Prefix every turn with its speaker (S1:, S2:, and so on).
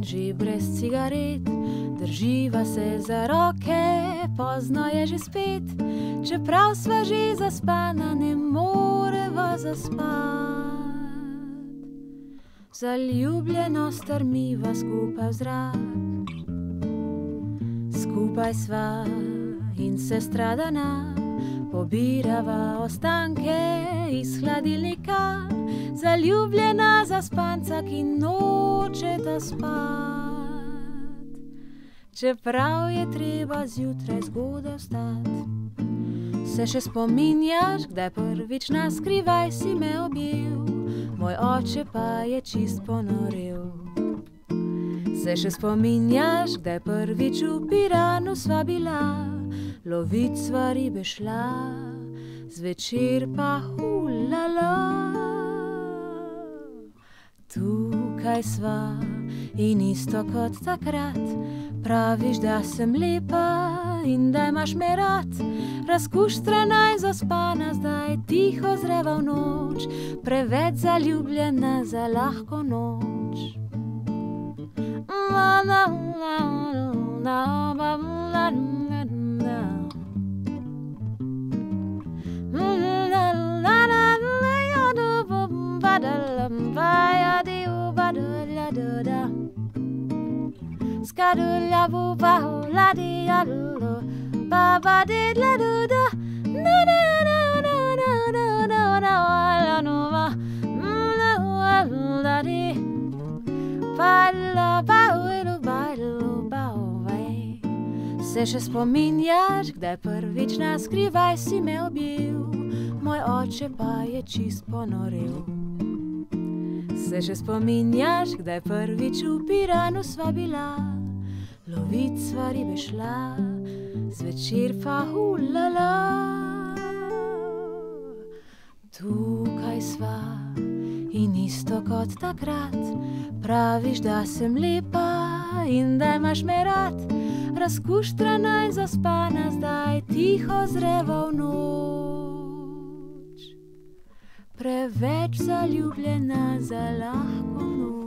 S1: leži brez cigaret, drživa se za roke, pozno je že spet. Čeprav sva že zaspana, ne moreva zaspat. Zaljubljeno strmiva skupaj v zrak. Skupaj sva in se stradana, pobirava ostanke iz hladilnika. Zaljubljena zaspanca, ki nočeta spat. Čeprav je treba zjutraj zgodaj vstat. Se še spominjaš, kdaj prvič na skrivaj si me objel, moj oče pa je čist ponorel. Se še spominjaš, kdaj prvič v Piranu sva bila, lovit sva ribe šla, zvečer pa hulala. Tukaj sva in isto kot takrat, praviš, da sem lepa in da imaš me rad. Razkuštrana in zaspana, zdaj tiho zreva v noč, preveč zaljubljena za lahko noč. Se še spominjaš, kdaj prvič na skrivaj si me objel, moj oče pa je čist ponorel. Se še spominjaš, kdaj prvič v Piranu sva bila, lovit sva ribe šla, zvečer pa hulala. Tukaj sva in isto kot takrat, praviš, da sem lepa in da imaš me rad. Razkuštrana in zaspana, zdaj tiho zreva v noč, preveč zaljubljena za lahko noč.